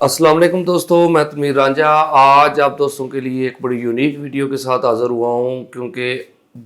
अस्सलाम वालेकुम दोस्तों, मैं तमीर रांझा। आज आप दोस्तों के लिए एक बड़ी यूनिक वीडियो के साथ हाज़िर हुआ हूँ, क्योंकि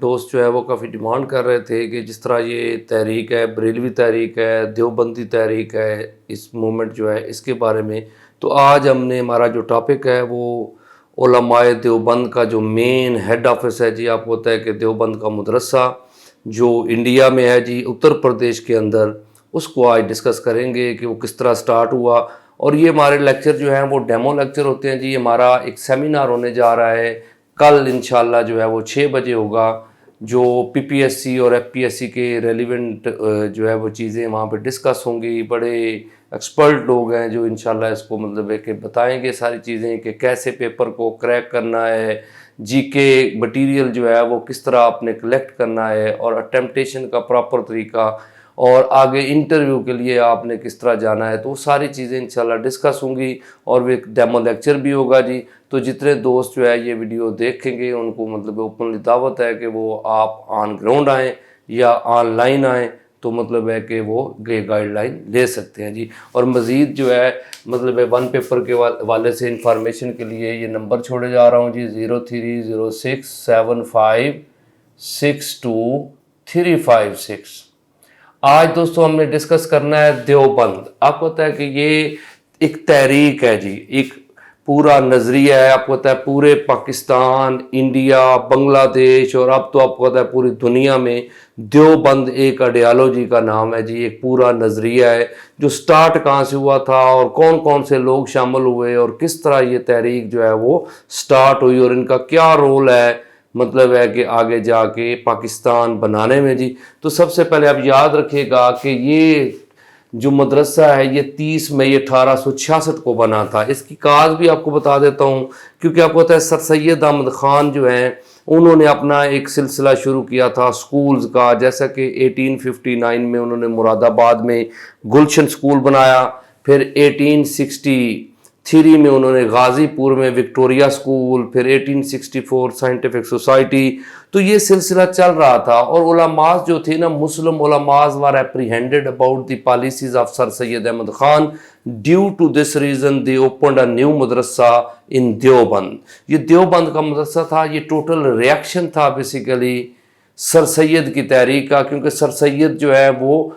दोस्त जो है वो काफ़ी डिमांड कर रहे थे कि जिस तरह ये तहरीक है, बरेलवी तहरीक है, देवबंदी तहरीक है, इस मूवमेंट जो है इसके बारे में। तो आज हमने हमारा जो टॉपिक है वो उलमाए देवबंद का जो मेन हेड ऑफिस है जी, आपको पता है कि देवबंद का मदरसा जो इंडिया में है जी, उत्तर प्रदेश के अंदर, उसको आज डिस्कस करेंगे कि वो किस तरह स्टार्ट हुआ। और ये हमारे लेक्चर जो हैं वो डेमो लेक्चर होते हैं जी। हमारा एक सेमिनार होने जा रहा है कल इंशाल्लाह, जो है वो 6 बजे होगा, जो पीपीएससी और एफपीएससी के रेलिवेंट जो है वो चीज़ें वहाँ पे डिस्कस होंगी। बड़े एक्सपर्ट लोग हैं जो इंशाल्लाह इसको मतलब है कि बताएंगे सारी चीज़ें कि कैसे पेपर को क्रैक करना है, जीके मटेरियल जो है वो किस तरह आपने कलेक्ट करना है, और अटेम्पटेशन का प्रॉपर तरीका, और आगे इंटरव्यू के लिए आपने किस तरह जाना है। तो वो सारी चीज़ें इंशाल्लाह डिस्कस होंगी और वो एक डेमो लेक्चर भी होगा जी। तो जितने दोस्त जो है ये वीडियो देखेंगे उनको मतलब ओपनली दावत है कि वो आप ऑन ग्राउंड आएँ या ऑनलाइन आएँ, तो मतलब है कि वो गाइडलाइन ले सकते हैं जी। और मज़ीद जो है मतलब है वन पेपर के वाले से इंफॉर्मेशन के लिए ये नंबर छोड़े जा रहा हूँ जी, 03067562 356। आज दोस्तों हमने डिस्कस करना है देवबंद। आपको पता है कि ये एक तहरीक है जी, एक पूरा नज़रिया है। आपको पता है पूरे पाकिस्तान, इंडिया, बांग्लादेश और अब तो आपको पता है पूरी दुनिया में देवबंद एक आइडियालॉजी का नाम है जी, एक पूरा नज़रिया है। जो स्टार्ट कहाँ से हुआ था और कौन कौन से लोग शामिल हुए और किस तरह ये तहरीक जो है वो स्टार्ट हुई और इनका क्या रोल है मतलब है कि आगे जाके पाकिस्तान बनाने में जी। तो सबसे पहले आप याद रखिएगा कि ये जो मदरसा है ये 30 मई 1866 को बना था। इसकी काज भी आपको बता देता हूँ, क्योंकि आपको पता है सर सैयद अहमद ख़ान जो हैं उन्होंने अपना एक सिलसिला शुरू किया था स्कूल्स का। जैसा कि 1859 में उन्होंने मुरादाबाद में गुलशन स्कूल बनाया, फिर 1863 में उन्होंने गाज़ीपुर में विक्टोरिया स्कूल, फिर 1864 साइंटिफिक सोसाइटी। तो ये सिलसिला चल रहा था और उलमास जो थे ना, मुस्लिम उलमास were apprehended about the policies of Sir Syed Ahmad Khan. Due to this reason they opened a new madrasa in Deoband. ये देवबंद का मदरसा था, ये टोटल रिएक्शन था बेसिकली सर सैयद की तहरीक का, क्योंकि सर सैयद जो है वो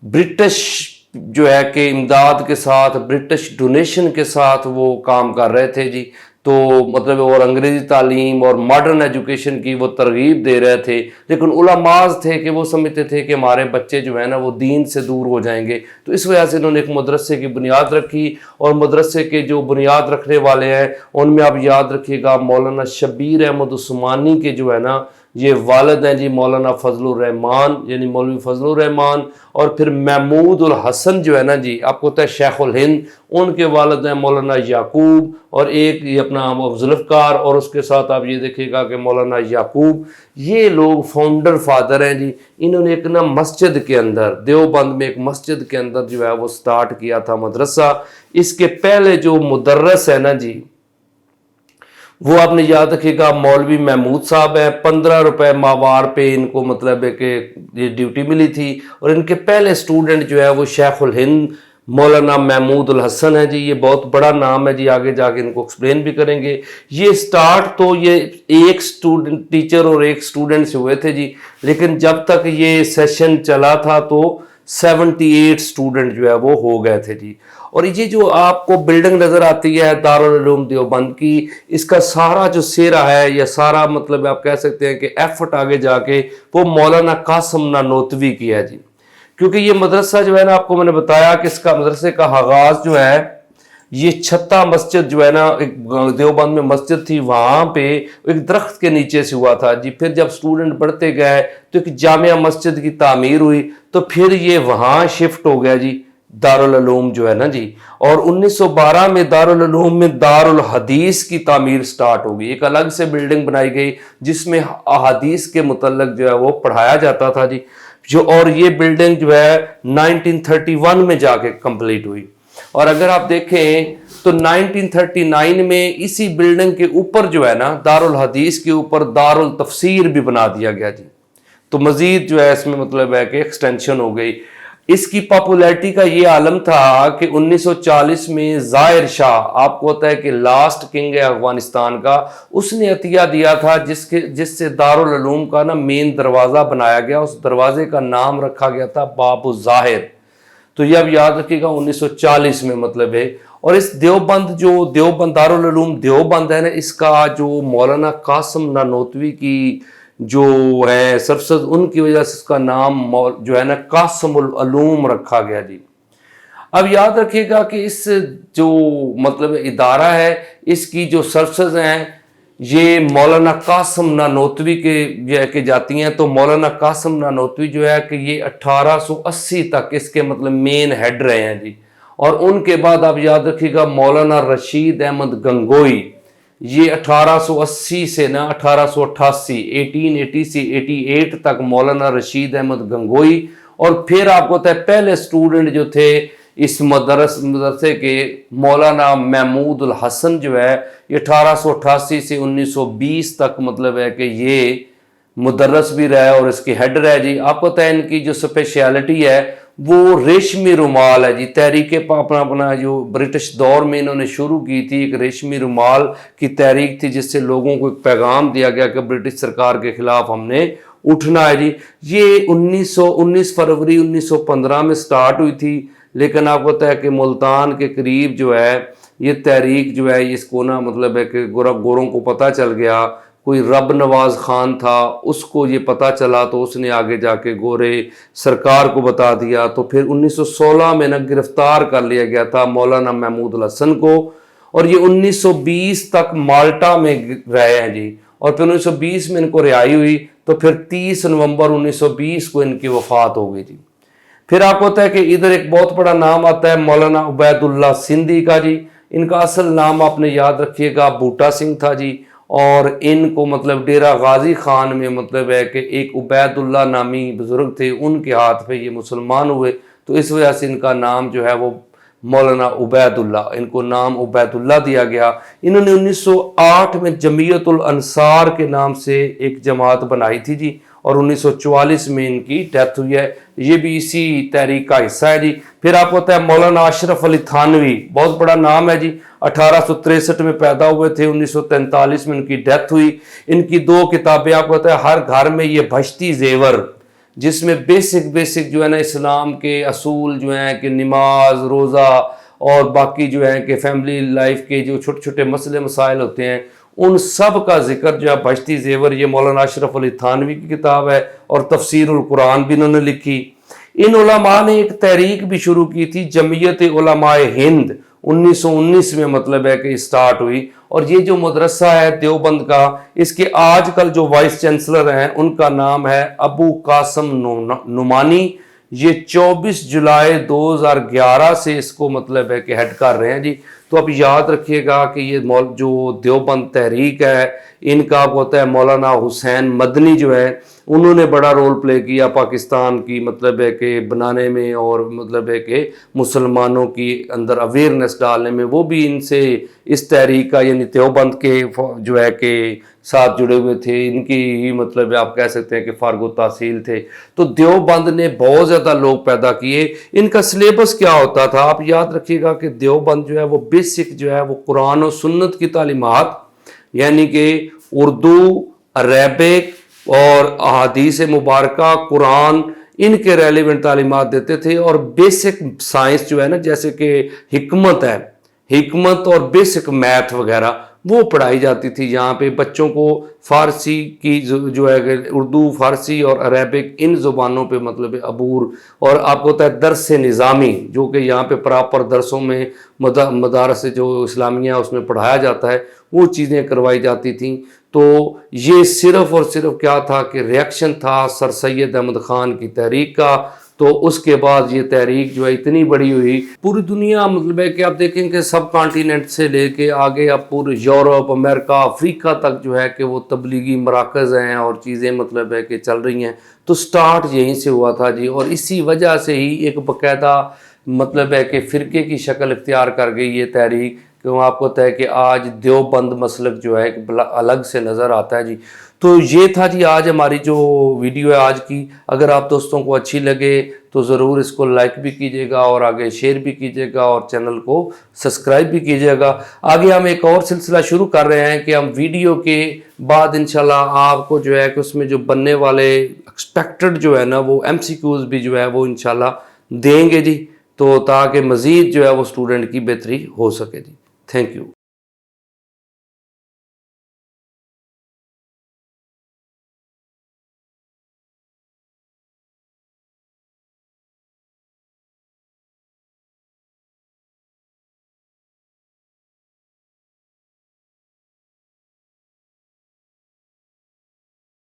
ब्रिटिश जो है कि इमदाद के साथ, ब्रिटिश डोनेशन के साथ वो काम कर रहे थे जी। तो मतलब और अंग्रेज़ी तालीम और मॉडर्न एजुकेशन की वो तरगीब दे रहे थे, लेकिन उलमाज थे कि वो समझते थे कि हमारे बच्चे जो है ना वो दीन से दूर हो जाएंगे। तो इस वजह से इन्होंने एक मदरसे की बुनियाद रखी, और मदरसे के जो बुनियाद रखने वाले हैं उनमें आप याद रखिएगा मौलाना शब्बीर अहमद उस्मानी के जो है ना ये वालिद हैं जी, मौलाना फजलुर रहमान यानी मौलवी फजलुर रहमान, और फिर महमूद उल हसन जो है ना जी, आपको पता है शेखुल हिंद, उनके वालिद हैं मौलाना याकूब, और एक ये अपना जुल्फ़कार, और उसके साथ आप ये देखिएगा कि मौलाना याकूब, ये लोग फाउंडर फादर हैं जी। इन्होंने एक ना मस्जिद के अंदर, देवबंद में एक मस्जिद के अंदर जो है वो स्टार्ट किया था मदरसा। इसके पहले जो मुदर्रस है ना जी, वो आपने याद रखिएगा मौलवी महमूद साहब है। 15 रुपए माहवार पे इनको मतलब है कि ये ड्यूटी मिली थी, और इनके पहले स्टूडेंट जो है वो शेखुल हिंद मौलाना महमूद उल हसन है जी। ये बहुत बड़ा नाम है जी, आगे जाके इनको एक्सप्लेन भी करेंगे। ये स्टार्ट तो ये एक स्टूडेंट टीचर और एक स्टूडेंट से हुए थे जी, लेकिन जब तक ये सेशन चला था तो 78 स्टूडेंट जो है वो हो गए थे जी। और ये जो आपको बिल्डिंग नज़र आती है दारुल उलूम देवबंद की, इसका सारा जो सेरा है या सारा मतलब आप कह सकते हैं कि एफर्ट आगे जाके वो मौलाना कासिम नानोतवी की है जी। क्योंकि ये मदरसा जो है ना, आपको मैंने बताया कि इसका मदरसे का आगाज़ जो है ये छत्ता मस्जिद जो है ना, एक देवबंद में मस्जिद थी, वहाँ पे एक दरख्त के नीचे से हुआ था जी। फिर जब स्टूडेंट बढ़ते गए तो एक जामिया मस्जिद की तामीर हुई, तो फिर ये वहाँ शिफ्ट हो गया जी दारुल उलूम जो है ना जी। और 1912 में दारुल उलूम में दारुल हदीस की तामीर स्टार्ट हो गई, एक अलग से बिल्डिंग बनाई गई जिसमें अहादीस के मुतल्लक जो है वो पढ़ाया जाता था जी। जो और ये बिल्डिंग जो है 1931 में जाके कंप्लीट हुई। और अगर आप देखें तो 1939 में इसी बिल्डिंग के ऊपर जो है ना दारुल हदीस के ऊपर दारुल तफसीर भी बना दिया गया जी। तो मजीद जो है इसमें मतलब है कि एक्सटेंशन हो गई। اس کی پاپولیرٹی کا یہ عالم تھا کہ 1940 میں ظاہر شاہ، آپ کو ہوتا ہے کہ لاسٹ کنگ ہے افغانستان کا، اس نے عطیہ دیا تھا جس سے دارالعلوم کا نا مین دروازہ بنایا گیا، اس دروازے کا نام رکھا گیا تھا باب الظاہر۔ تو یہ اب یاد رکھیے گا 1940 میں مطلب ہے۔ اور اس دیوبند جو دارالعلوم دیوبند ہے نا، اس کا جو مولانا قاسم نانوتوی کی جو ہے سرسد، ان کی وجہ سے اس کا نام جو ہے نا قاسم العلوم رکھا گیا جی۔ اب یاد رکھیے گا کہ اس جو مطلب ادارہ ہے، اس کی جو سرسز ہیں یہ مولانا قاسم نانوتوی کے جاتی ہیں۔ تو مولانا قاسم نانوتوی جو ہے کہ یہ 1880 تک اس کے مطلب مین ہیڈ رہے ہیں جی۔ اور ان کے بعد آپ یاد رکھیے گا مولانا رشید احمد گنگوئی، یہ 1880 سے نا 1888 1888 تک مولانا رشید احمد گنگوئی۔ اور پھر آپ کو پتہ ہے پہلے سٹوڈنٹ جو تھے اس مدرسے کے مولانا محمود الحسن جو ہے، یہ 1888 سے 1920 تک مطلب ہے کہ یہ مدرس بھی رہا ہے اور اس کی ہیڈ رہا جی۔ آپ کو پتہ ہے ان کی جو اسپیشلٹی ہے وہ ریشمی رومال ہے جی۔ تحریک اپنا جو برٹش دور میں انہوں نے شروع کی تھی، ایک ریشمی رومال کی تحریک تھی جس سے لوگوں کو ایک پیغام دیا گیا کہ برٹش سرکار کے خلاف ہم نے اٹھنا ہے جی۔ یہ 19 فروری 1915 میں سٹارٹ ہوئی تھی، لیکن آپ کو پتہ ہے کہ ملتان کے قریب جو ہے یہ تحریک جو ہے اس کو نا مطلب ہے کہ گوروں کو پتہ چل گیا، کوئی رب نواز خان تھا، اس کو یہ پتہ چلا تو اس نے آگے جا کے گورے سرکار کو بتا دیا۔ تو پھر 1916 میں نا گرفتار کر لیا گیا تھا مولانا محمود الحسن کو، اور یہ 1920 تک مالٹا میں رہے ہیں جی۔ اور پھر 1920 میں ان کو رہائی ہوئی، تو پھر 30 نومبر 1920 کو ان کی وفات ہو گئی جی۔ پھر آپ کو پتہ ہے کہ ادھر ایک بہت بڑا نام آتا ہے مولانا عبید اللہ سندھی کا جی۔ ان کا اصل نام آپ نے یاد رکھیے گا بوٹا سنگھ تھا جی، اور ان کو مطلب ڈیرہ غازی خان میں مطلب ہے کہ ایک عبید اللہ نامی بزرگ تھے، ان کے ہاتھ پہ یہ مسلمان ہوئے، تو اس وجہ سے ان کا نام جو ہے وہ مولانا عبید اللہ، ان کو نام عبید اللہ دیا گیا۔ انہوں نے 1908 میں جمعیت الانصار کے نام سے ایک جماعت بنائی تھی جی، اور 1944 میں ان کی ڈیتھ ہوئی ہے، یہ بھی اسی تحریک کا حصہ ہے جی۔ پھر آپ کو پتہ ہے مولانا اشرف علی تھانوی، بہت بڑا نام ہے جی، 1863 میں پیدا ہوئے تھے، 1943 میں ان کی ڈیتھ ہوئی۔ ان کی 2 کتابیں آپ کو پتہ ہے، ہر گھر میں یہ بھشتی زیور، جس میں بیسک جو ہے نا اسلام کے اصول جو ہیں کہ نماز، روزہ اور باقی جو ہیں کہ فیملی لائف کے جو چھوٹے چھوٹے مسئلے مسائل ہوتے ہیں، ان سب کا ذکر جو ہے بھشتی زیور، یہ مولانا اشرف علی تھانوی کی کتاب ہے، اور تفسیر القرآن بھی انہوں نے لکھی۔ ان علماء نے ایک تحریک بھی شروع کی تھی، جمعیت علماء ہند، 1919 میں مطلب ہے کہ سٹارٹ ہوئی۔ اور یہ جو مدرسہ ہے دیوبند کا، اس کے آج کل جو وائس چانسلر ہیں ان کا نام ہے ابو قاسم نعمانی۔ یہ 24 جولائی 2011 سے اس کو مطلب ہے کہ ہیڈ کر رہے ہیں جی۔ تو اب یاد رکھیے گا کہ یہ جو دیوبند تحریک ہے، ان کا ہوتا ہے مولانا حسین مدنی جو ہے، انہوں نے بڑا رول پلے کیا پاکستان کی مطلب ہے کہ بنانے میں، اور مطلب ہے کہ مسلمانوں کی اندر اویئرنیس ڈالنے میں۔ وہ بھی ان سے اس تحریک کا یعنی دیوبند کے جو ہے کہ ساتھ جڑے ہوئے تھے، ان کی ہی مطلب آپ کہہ سکتے ہیں کہ فارغ التحصیل تھے۔ تو دیوبند نے بہت زیادہ لوگ پیدا کیے۔ ان کا سلیبس کیا ہوتا تھا آپ یاد رکھیے گا کہ دیوبند جو ہے وہ بیسک جو ہے وہ قرآن و سنت کی تعلیمات، یعنی کہ اردو، عربک اور احادیث مبارکہ، قرآن، ان کے ریلیونٹ تعلیمات دیتے تھے۔ اور بیسک سائنس جو ہے نا، جیسے کہ حکمت اور بیسک میتھ وغیرہ وہ پڑھائی جاتی تھی یہاں پہ۔ بچوں کو فارسی کی جو ہے اردو، فارسی اور عربک ان زبانوں پہ مطلب عبور، اور آپ کو پتہ ہے درس نظامی جو کہ یہاں پہ پراپر درسوں میں مدارس جو اسلامیہ اس میں پڑھایا جاتا ہے، وہ چیزیں کروائی جاتی تھیں۔ تو یہ صرف اور صرف کیا تھا کہ ریاکشن تھا سر سید احمد خان کی تحریک کا۔ تو اس کے بعد یہ تحریک جو ہے اتنی بڑی ہوئی، پوری دنیا مطلب ہے کہ آپ دیکھیں کہ سب کانٹیننٹ سے لے کے آگے اب پورے یورپ، امریکہ، افریقہ تک جو ہے کہ وہ تبلیغی مراکز ہیں اور چیزیں مطلب ہے کہ چل رہی ہیں۔ تو سٹارٹ یہیں سے ہوا تھا جی، اور اسی وجہ سے ہی ایک باقاعدہ مطلب ہے کہ فرقے کی شکل اختیار کر گئی یہ تحریک، کیوں آپ کو پتہ ہے کہ آج دیوبند مسلک جو ہے الگ سے نظر آتا ہے جی۔ تو یہ تھا جی آج ہماری جو ویڈیو ہے آج کی. اگر آپ دوستوں کو اچھی لگے تو ضرور اس کو لائک بھی کیجیے گا اور آگے شیئر بھی کیجیے گا اور چینل کو سبسکرائب بھی کیجیے گا. آگے ہم ایک اور سلسلہ شروع کر رہے ہیں کہ ہم ویڈیو کے بعد انشاءاللہ آپ کو جو ہے کہ اس میں جو بننے والے ایکسپیکٹڈ جو ہے نا وہ MCQs بھی جو ہے وہ انشاءاللہ دیں گے جی, تو تاکہ مزید جو ہے وہ اسٹوڈنٹ کی بہتری ہو سکے جی. Thank you.